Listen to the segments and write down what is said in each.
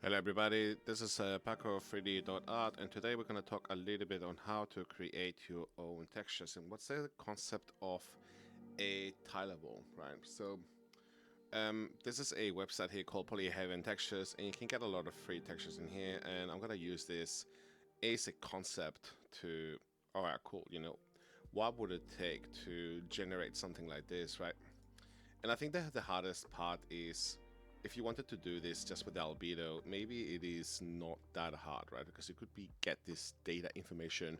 Hello everybody, this is Paco3D.art, and today we're going to talk a little bit on how to create your own textures and what's the concept of a tileable, right? So this is a website here called Polyhaven Textures, and you can get a lot of free textures in here, and I'm going to use this as a concept to, alright, cool, what would it take to generate something like this, right? And I think that the hardest part is if you wanted to do this just with the albedo, maybe it is not that hard, right? Because you could get this data information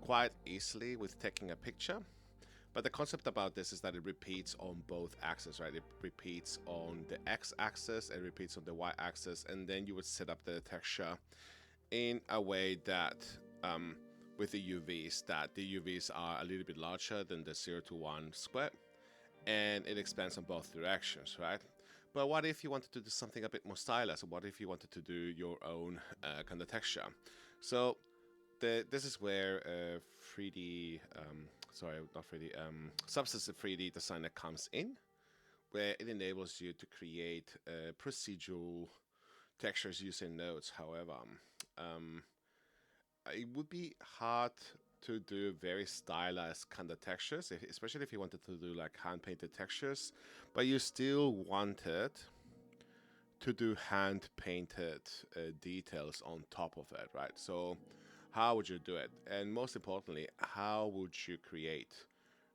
quite easily with taking a picture. But the concept about this is that it repeats on both axes, right? It repeats on the x-axis, it repeats on the y-axis, and then you would set up the texture in a way that with the UVs, that the UVs are a little bit larger than the 0 to 1 square, and it expands on both directions, right? But what if you wanted to do something a bit more stylized? What if you wanted to do your own kind of texture? So this is where 3D, sorry, not 3D, Substance 3D Designer comes in, where it enables you to create procedural textures using nodes. However, it would be hard to do very stylized kind of textures, especially if you wanted to do like hand-painted textures, but you still wanted to do hand-painted details on top of it, right? So how would you do it? And most importantly, how would you create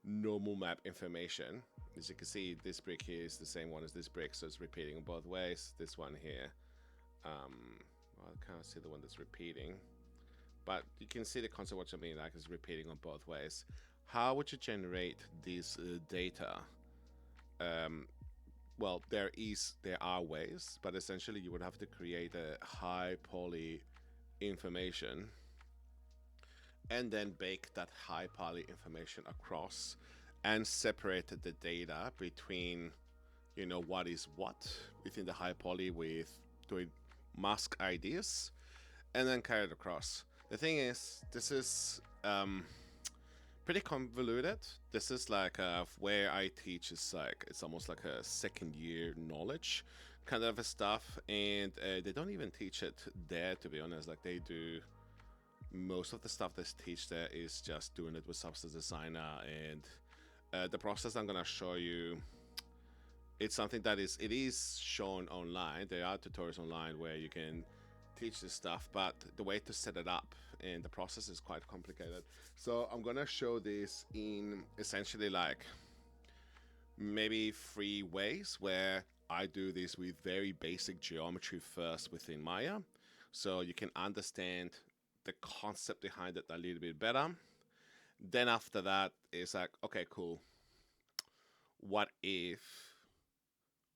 normal map information? As you can see, this brick here is the same one as this brick, so it's repeating in both ways. This one here, well, I can't see the one that's repeating, but you can see the concept what I mean, like it's repeating on both ways. How would you generate this data? Well, there are ways, but essentially you would have to create a high poly information and then bake that high poly information across and separate the data between, what is what within the high poly with doing mask ideas and then carry it across. The thing is, this is pretty convoluted. This is like where I teach is like, it's almost like a second year knowledge kind of stuff, and they don't even teach it there, to be honest. Like they do most of the stuff they teach there is just doing it with Substance Designer, and the process I'm gonna show you, it's something that is shown online. There are tutorials online where you can teach this stuff, but the way to set it up and the process is quite complicated. So I'm gonna show this in essentially like maybe 3 ways where I do this with very basic geometry first within Maya, so you can understand the concept behind it a little bit better. Then after that, it's like, okay, cool. What if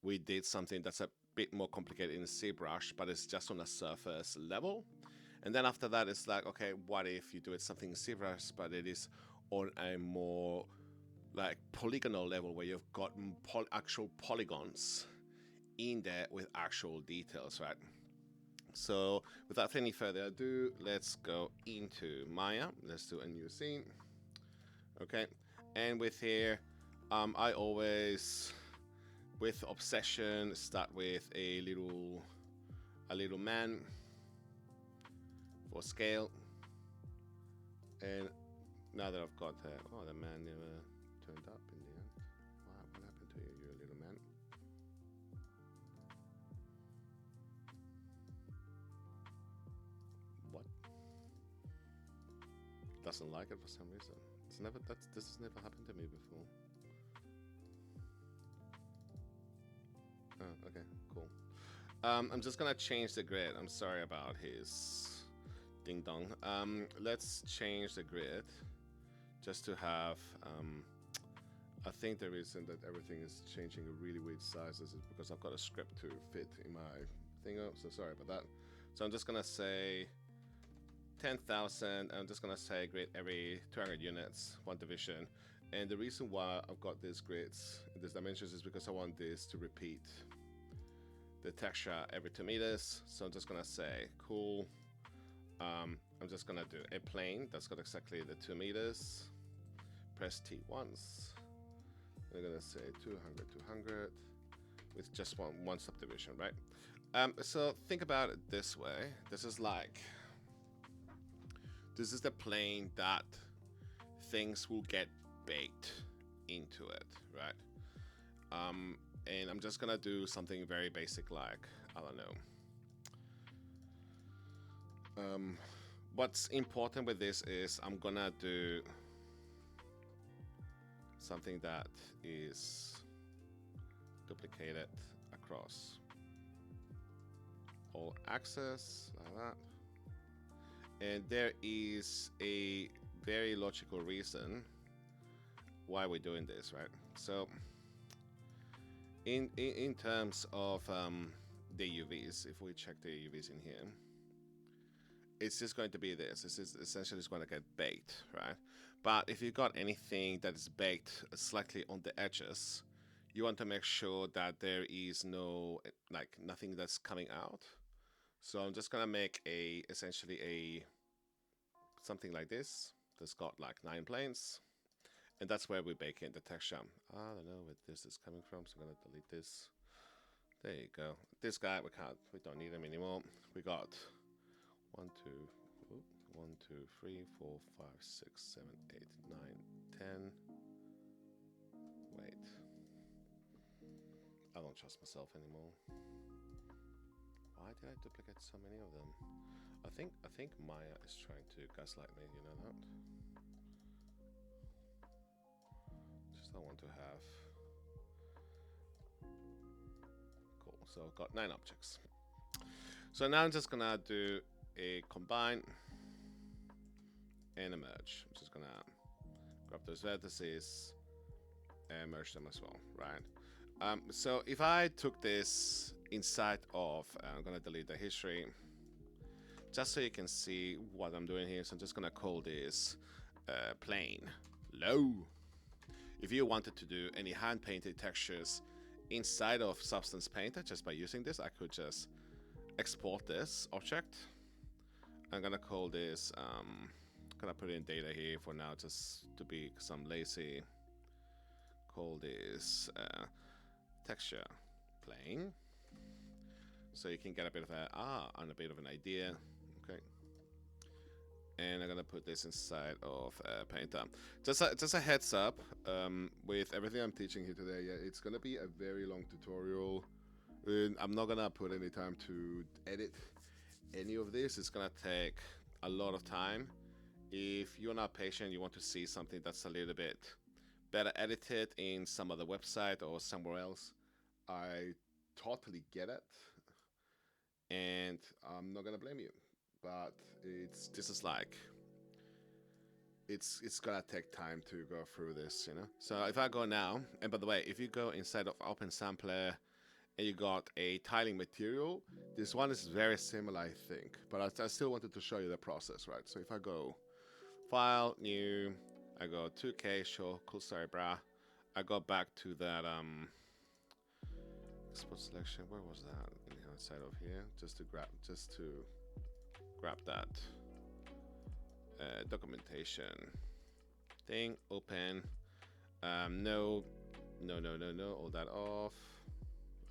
we did something that's a bit more complicated in ZBrush, but it's just on a surface level? And then after that, it's like, okay, what if you do it something in ZBrush, but it is on a more like polygonal level where you've got actual polygons in there with actual details, right? So without any further ado, let's go into Maya. Let's do a new scene. Okay, and with here, I always, with obsession, start with a little man for scale. And now that I've got oh, the man never turned up in the end. Wow, what happened to you, you little man? What? Doesn't like it for some reason. This has never happened to me before. Oh, okay, cool. I'm just gonna change the grid. I'm sorry about his ding dong. Let's change the grid just to have. I think the reason that everything is changing in really weird sizes is because I've got a script to fit in my thing up. So sorry about that. So I'm just gonna say 10,000. I'm just gonna say grid every 200 units, 1 division. And the reason why I've got these grids, these dimensions, is because I want this to repeat the texture every 2 meters. So I'm just gonna say cool. I'm just gonna do a plane that's got exactly the 2 meters. Press T once. We're gonna say 200, 200 with just one subdivision, right? So think about it this way. This is the plane that things will get baked into it, right? And I'm just gonna do something very basic, like, I don't know. What's important with this is I'm gonna do something that is duplicated across all axes, like that. And there is a very logical reason why we're doing this, right? So in terms of the UVs, if we check the UVs in here, it's just going to be this. This is essentially just going to get baked, right? But if you got anything that is baked slightly on the edges, you want to make sure that there is no, like, nothing that's coming out. So I'm just gonna make essentially a something like this that's got like 9 planes, and that's where we bake in the texture. I don't know where this is coming from, so I'm gonna delete this. There you go. This guy we don't need him anymore. We got 1, 2, 1, 2, 3, 4, 5, 6, 7, 8, 9, 10. Wait. I don't trust myself anymore. Why did I duplicate so many of them? I think Maya is trying to gaslight me, you know that? Just don't want to have. Cool. So I've got 9 objects. So now I'm just gonna do a combine and a merge. I'm just gonna grab those vertices and merge them as well, right? So if I took this inside of, I'm gonna delete the history, just so you can see what I'm doing here. So I'm just gonna call this plane low. If you wanted to do any hand painted textures inside of Substance Painter just by using this, I could just export this object. I'm gonna call this, gonna put in data here for now just to be, because I'm lazy. Call this texture plane, so you can get a bit of a bit of an idea. Okay, and I'm gonna put this inside of Painter. Just a heads up, with everything I'm teaching here today, yeah, it's gonna be a very long tutorial. I'm not gonna put any time to edit any of this. It's gonna take a lot of time. If you're not patient, you want to see something that's a little bit better edited in some other website or somewhere else, I totally get it, and I'm not gonna blame you. But this is like, it's gonna take time to go through this, you know. So if I go now, and by the way, if you go inside of Open Sampler and you got a tiling material, this one is very similar, I think. But I still wanted to show you the process, right? So if I go File, New, I go 2K, sure, cool, sorry, brah. I go back to that export selection. Where was that? Inside of here, just to grab that documentation thing. Open. No, all that off.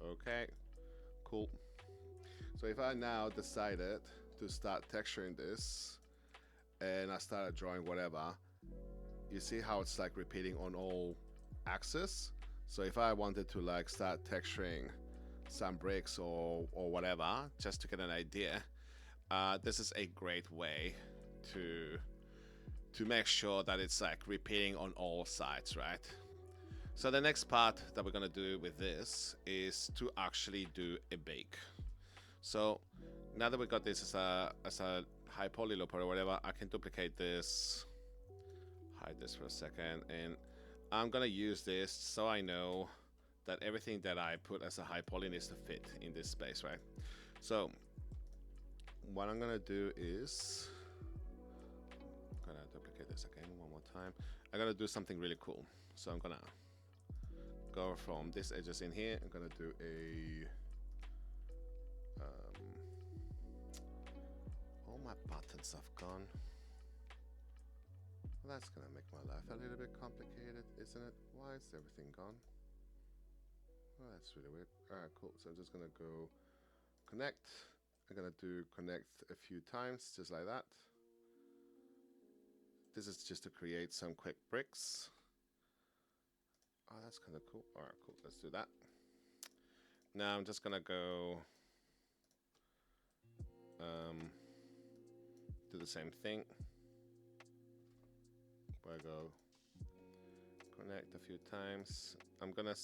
Okay, cool. So if I now decided to start texturing this, and I started drawing whatever, you see how it's like repeating on all axes. So if I wanted to like start texturing some bricks or whatever, just to get an idea, this is a great way to make sure that it's like repeating on all sides, right? So the next part that we're gonna do with this is to actually do a bake. So now that we got this as a high poly looper or whatever, I can duplicate this, hide this for a second, and I'm gonna use this so I know that everything that I put as a high poly needs to fit in this space, right? So what I'm gonna do is, I'm gonna duplicate this again one more time. I'm gonna do something really cool. So I'm gonna go from this edges in here. I'm gonna do a all my buttons have gone. Well, that's gonna make my life a little bit complicated, isn't it? Why is everything gone? Oh, that's really weird. Alright, cool. So I'm just gonna go connect. I'm gonna do connect a few times, just like that. This is just to create some quick bricks. Oh, that's kind of cool. All right, cool. Let's do that. Now I'm just gonna go do the same thing. Where I go connect a few times. I'm gonna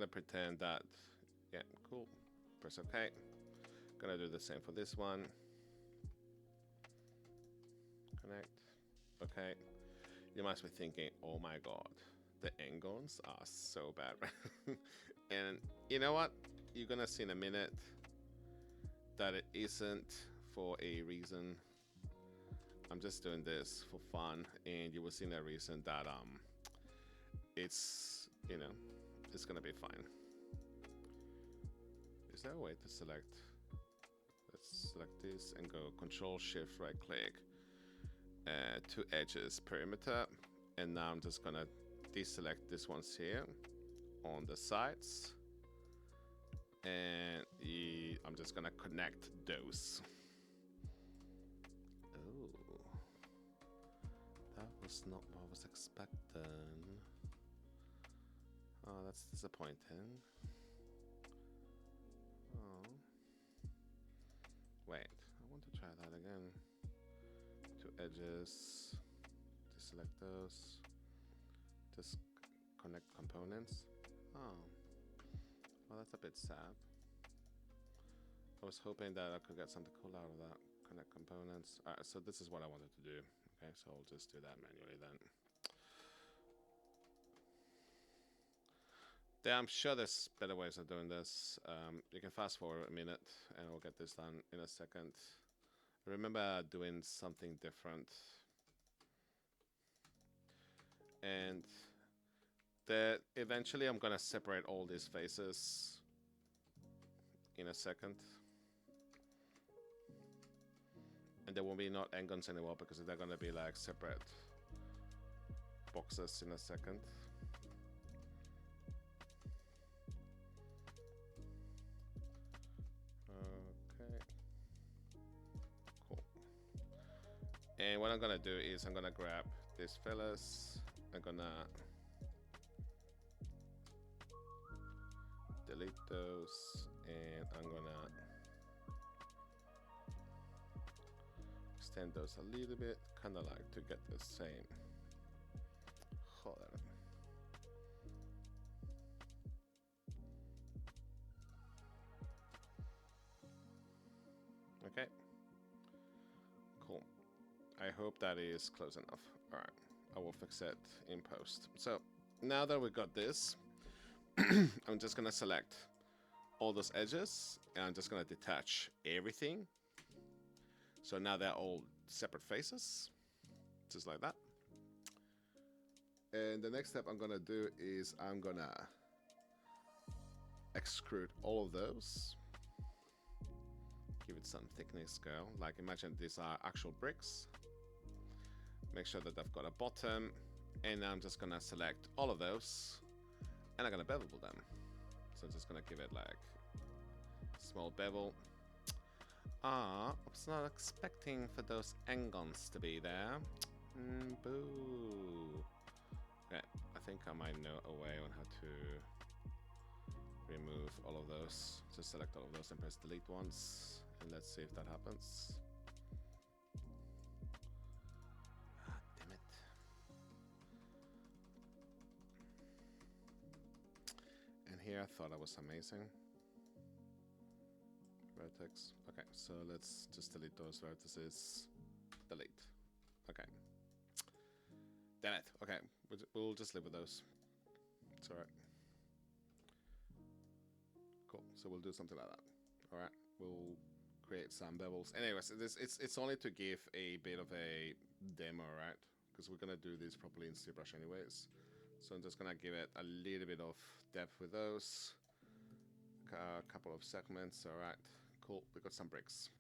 pretend that, yeah, cool. Press OK. Gonna do the same for this one. Connect. Okay. You must be thinking, oh my god, the engons are so bad. And you know what? You're gonna see in a minute that it isn't for a reason. I'm just doing this for fun, and you will see a reason that it's, you know, it's gonna be fine. Is there a way to select? Let's select this and go Control Shift right click, two edges perimeter, and now I'm just gonna deselect this ones here on the sides, and I'm just gonna connect those. Oh, that was not what I was expecting. Oh, that's disappointing. Oh. Wait, I want to try that again. Two edges, deselect those, just connect components. Oh, well, that's a bit sad. I was hoping that I could get something cool out of that. Connect components. Alright, so this is what I wanted to do. Okay, so I'll just do that manually then. Yeah, I'm sure there's better ways of doing this. You can fast forward a minute and we'll get this done in a second. I remember doing something different. And eventually I'm gonna separate all these faces in a second. And there will be not engons anymore because they're gonna be like separate boxes in a second. Okay. Cool. And what I'm gonna do is I'm gonna grab these fellas. I'm gonna delete those, and I'm gonna extend those a little bit, kind of like to get the same. Hold on. Okay. Cool. I hope that is close enough. All right. I will fix it in post. So now that we got this, I'm just gonna select all those edges and I'm just gonna detach everything. So now they're all separate faces, just like that. And the next step I'm gonna do is I'm gonna extrude all of those. Give it some thickness scale. Like imagine these are actual bricks. Make sure that they've got a bottom. And now I'm just gonna select all of those and I'm gonna bevel them. So I'm just gonna give it like small bevel. I was not expecting for those engons to be there. Boo. Okay, I think I might know a way on how to remove all of those. Just select all of those and press delete once. And let's see if that happens. Ah, damn it. And here I thought I was amazing. Vertex. Okay, so let's just delete those vertices. Delete. Okay. Damn it. Okay, we'll just live with those. It's alright. Cool. So we'll do something like that. Alright. We'll create some bevels. Anyways, it's only to give a bit of a demo, right? Because we're gonna do this properly in ZBrush anyways. So I'm just gonna give it a little bit of depth with those. A couple of segments. Alright. Cool, we got some bricks.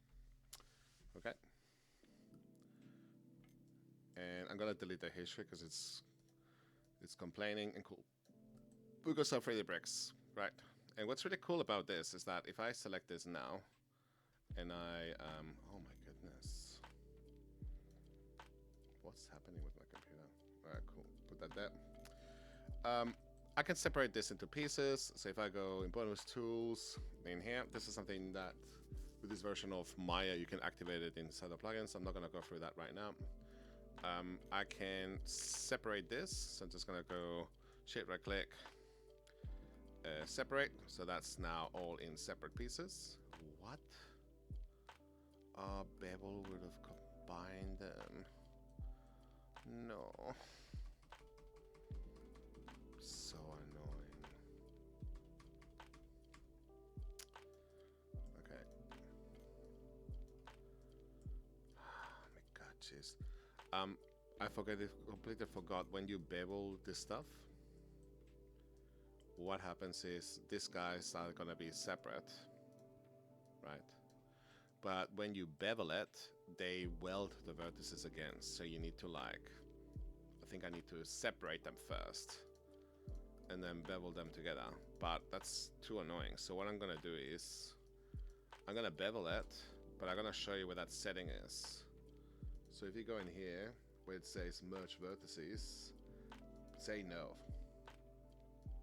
Okay. And I'm gonna delete the history because it's complaining, and cool. We got some 3D bricks, right? And what's really cool about this is that if I select this now, and I, oh my goodness. What's happening with my computer? Alright, cool. Put that there. I can separate this into pieces. So if I go in bonus tools, in here, this is something that with this version of Maya, you can activate it inside the plugins. I'm not gonna go through that right now. I can separate this. So I'm just gonna go Shift right click, separate. So that's now all in separate pieces. What? Bevel would have combined them. No. So annoying. Okay. Oh my god, jeez. I completely forgot when you bevel this stuff. What happens is these guys are gonna be separate, right? But when you bevel it, they weld the vertices again. So you need to like, I think I need to separate them first and then bevel them together. But that's too annoying. So what I'm gonna do is, I'm gonna bevel it, but I'm gonna show you where that setting is. So if you go in here, where it says merge vertices, say no.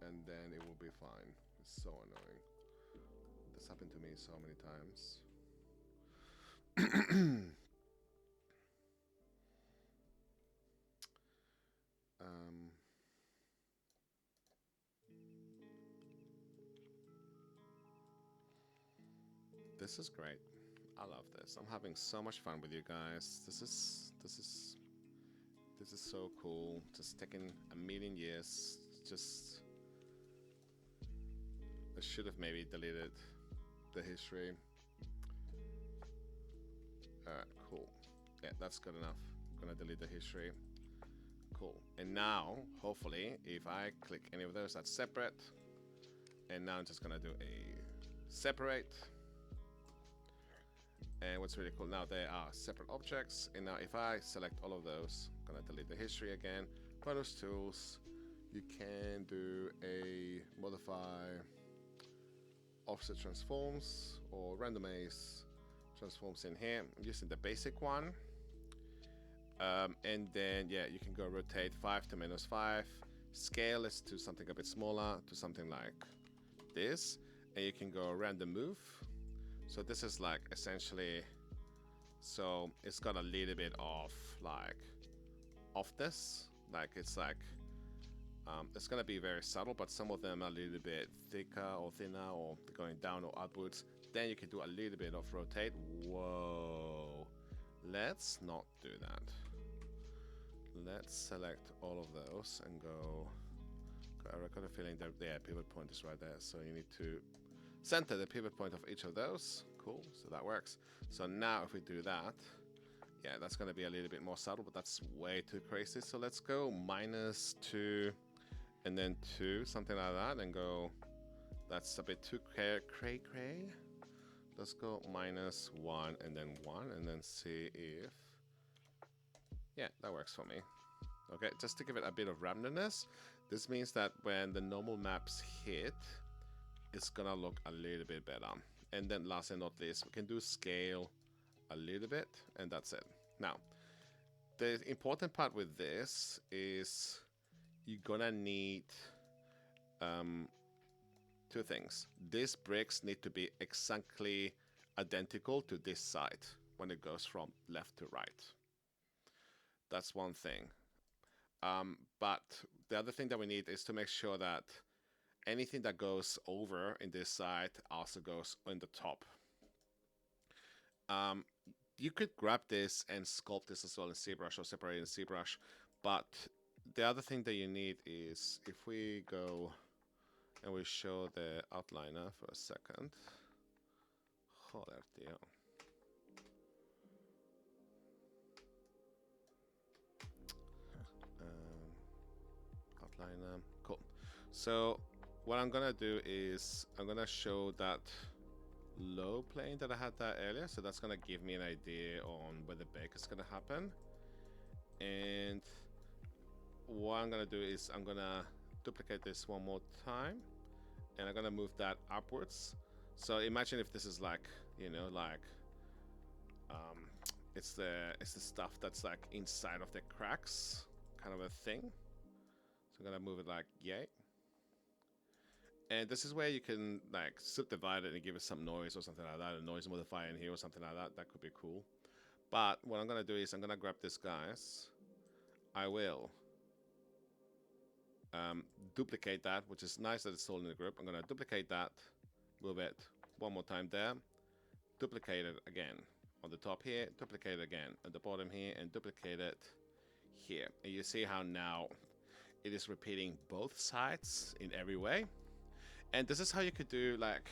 And then it will be fine. It's so annoying. This happened to me so many times. This is great. I love this. I'm having so much fun with you guys. This is so cool. Just taking a million years. Just I should have maybe deleted the history. Alright, cool. Yeah, that's good enough. I'm gonna delete the history. Cool. And now, hopefully, if I click any of those, that's separate. And now I'm just gonna do a separate. And what's really cool now, they are separate objects. And now if I select all of those, I'm gonna delete the history again. Bonus tools, you can do a modify offset transforms or randomize transforms in here. I'm using the basic one. And then, yeah, you can go rotate 5 to -5. Scale is to something a bit smaller, to something like this. And you can go random move. So this is like essentially, so it's got a little bit of like this, like it's like it's gonna be very subtle, but some of them are a little bit thicker or thinner or going down or upwards. Then you can do a little bit of rotate. Whoa, let's not do that. Let's select all of those and go. I got a feeling that yeah, pivot point is right there, so you need to center the pivot point of each of those. Cool, so that works. So now if we do that, yeah, that's going to be a little bit more subtle, but that's way too crazy. So let's go -2 and then 2, something like that, and go, that's a bit too cray. Let's go -1 and then 1 and then see if, yeah, that works for me. Okay, just to give it a bit of randomness, this means that when the normal maps hit, it's gonna look a little bit better. And then last and not least, we can do scale a little bit, and that's it. Now, the important part with this is you're gonna need 2 things. These bricks need to be exactly identical to this side when it goes from left to right. That's one thing. But the other thing that we need is to make sure that anything that goes over in this side also goes on the top. You could grab this and sculpt this as well in ZBrush or separate in ZBrush, but the other thing that you need is if we go and we show the outliner for a second. Joder, tío. Outliner, cool. So what I'm gonna do is I'm gonna show that low plane that I had that earlier, so that's gonna give me an idea on where the bake is gonna happen. And what I'm gonna do is I'm gonna duplicate this one more time, and I'm gonna move that upwards. So imagine if this is like, you know, like It's the stuff that's like inside of the cracks, kind of a thing. So I'm gonna move it like yay. And this is where you can like subdivide it and give it some noise or something like that, a noise modifier in here or something like that. That could be cool. But what I'm gonna do is I'm gonna grab this, guys. I will duplicate that, which is nice that it's all in the group. I'm gonna duplicate that, move it one more time there, duplicate it again on the top here, duplicate it again at the bottom here, and duplicate it here. And you see how now it is repeating both sides in every way. And this is how you could do, like,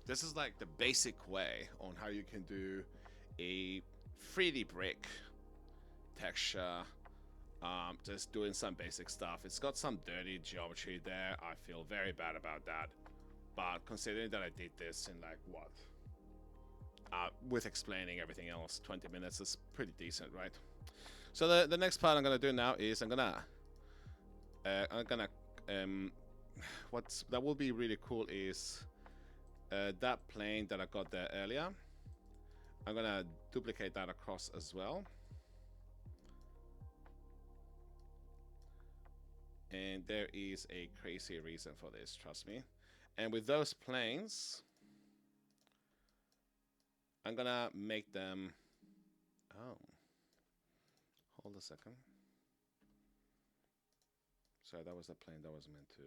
this is like the basic way on how you can do a 3D brick texture. Just doing some basic stuff. It's got some dirty geometry there. I feel very bad about that. But considering that I did this in like what? With explaining everything else, 20 minutes is pretty decent, right? So the next part I'm gonna do now is what's that will be really cool is that plane that I got there earlier. I'm gonna duplicate that across as well. And there is a crazy reason for this, trust me. And with those planes, I'm gonna make them... Oh. Hold a second. Sorry, that was the plane that was meant to...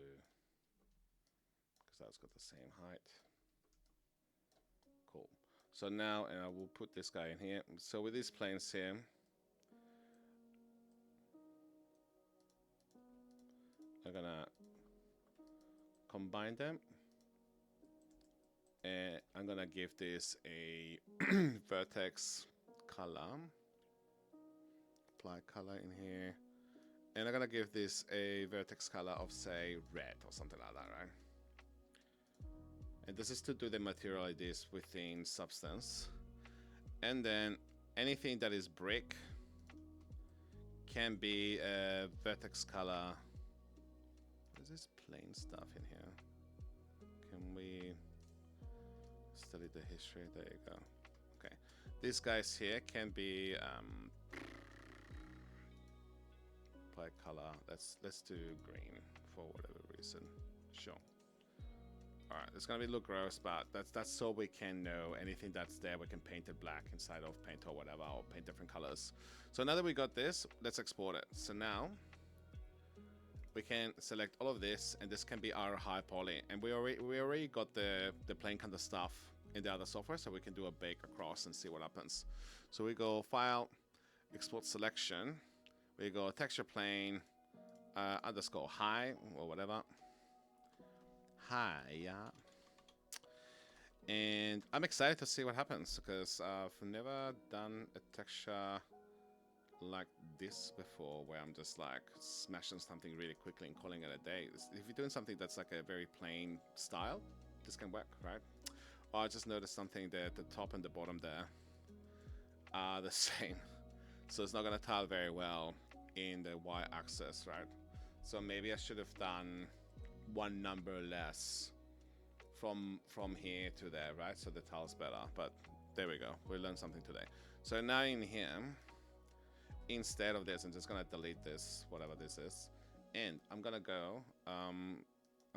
Because that's got the same height. Cool. So now, and I will put this guy in here. So with these planes here, I'm gonna combine them, and I'm gonna give this a vertex color, apply color in here, and I'm gonna give this a vertex color of, say, red or something like that, right? And this is to do the material like this within substance. And then anything that is brick can be a vertex color. What is this plain stuff in here? Can we study the history? There you go. Okay. These guys here can be by color. Let's do green for whatever reason. Sure. Alright, it's gonna be look gross, but that's so we can know anything that's there, we can paint it black inside of paint or whatever, or paint different colors. So now that we got this, let's export it. So now we can select all of this, and this can be our high poly. And we already got the plain kind of stuff in the other software, so we can do a bake across and see what happens. So we go File, Export Selection. We go Texture Plane, underscore high or whatever. Hi, yeah. And I'm excited to see what happens because I've never done a texture like this before, where I'm just like smashing something really quickly and calling it a day. If you're doing something that's like a very plain style, this can work, right? Or I just noticed something that the top and the bottom there are the same, so it's not gonna tile very well in the y-axis, right? So maybe I should have done one number less from here to there, right? So the tile's better. But there we go, we learned something today. So now in here, instead of this, I'm just gonna delete this, whatever this is, and I'm gonna go I'm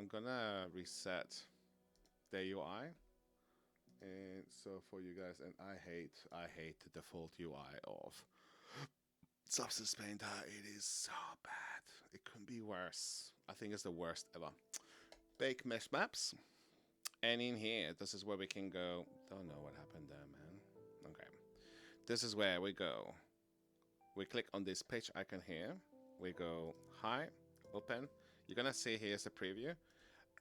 gonna reset the UI. And so for you guys, and I hate the default UI of Substance Painter. It is so bad. It couldn't be worse. I think it's the worst ever. Bake mesh maps. And in here, this is where we can go. Don't know what happened there, man. Okay. This is where we go. We click on this page icon here. We go Hi, Open. You're gonna see here's a preview.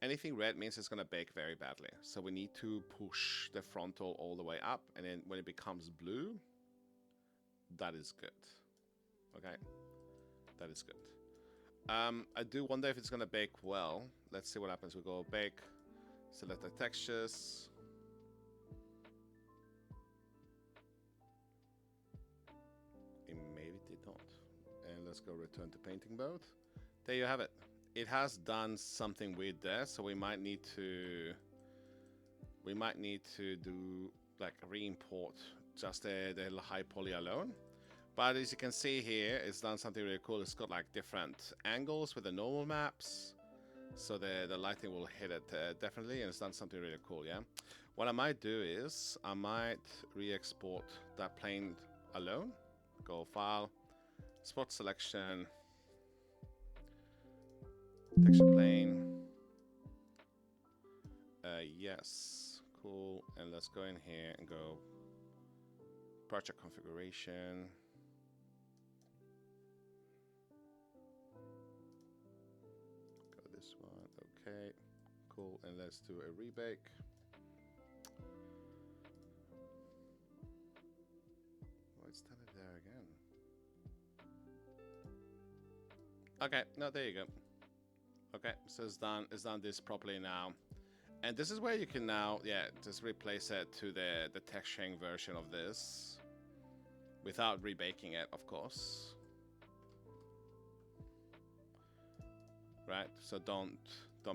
Anything red means it's gonna bake very badly. So we need to push the frontal all the way up. And then when it becomes blue, that is good. Okay, that is good. I do wonder if it's gonna bake well. Let's see what happens. We go bake, select the textures. It maybe did not. And let's go return to painting mode. There you have it. It has done something weird there, so we might need to do like re-import just the high poly alone. But as you can see here, it's done something really cool. It's got like different angles with the normal maps. So the lighting will hit it definitely, and it's done something really cool, yeah? What I might do is, I might re-export that plane alone. Go File, Spot Selection, Texture Plane. Yes, cool. And let's go in here and go Project Configuration. This one, okay, cool, and let's do a rebake. Oh, it's done it there again. Okay, no, there you go. Okay, so it's done this properly now. And this is where you can now, yeah, just replace it to the texturing version of this without rebaking it, of course. Right, so don't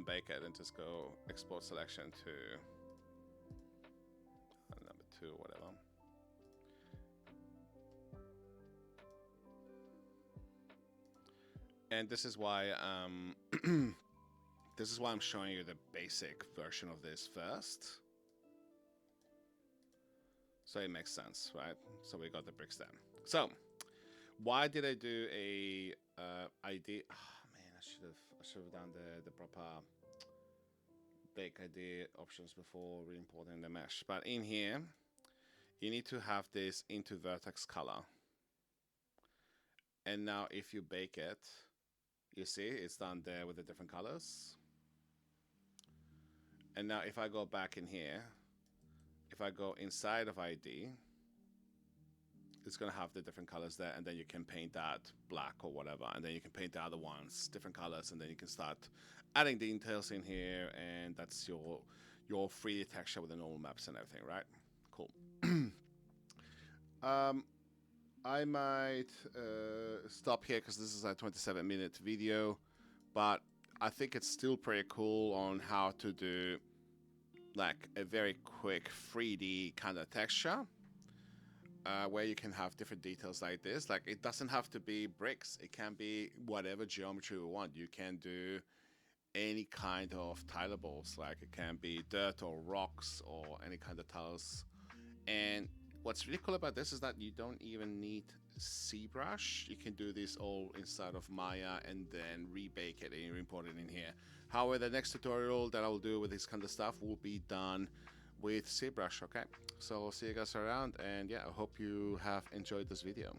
bake it and just go export selection to number 2 or whatever. And this is why this is why I'm showing you the basic version of this first. So it makes sense, right? So we got the bricks then. So why did I do a ID? Oh man, I should have done the proper bake ID options before re-importing the mesh. But in here, you need to have this into vertex color. And now if you bake it, you see it's done there with the different colors. And now if I go back in here, if I go inside of ID, it's going to have the different colors there, and then you can paint that black or whatever, and then you can paint the other ones different colors, and then you can start adding details in here, and that's your 3D texture with the normal maps and everything, right? Cool. I might stop here because this is a 27-minute video, but I think it's still pretty cool on how to do like a very quick 3D kind of texture. Where you can have different details like this. Like, it doesn't have to be bricks. It can be whatever geometry you want. You can do any kind of tileables. Like, it can be dirt or rocks or any kind of tiles. And what's really cool about this is that you don't even need ZBrush. You can do this all inside of Maya and then rebake it and import it in here. However, the next tutorial that I will do with this kind of stuff will be done with ZBrush. Okay, so I'll see you guys around, and yeah, I hope you have enjoyed this video.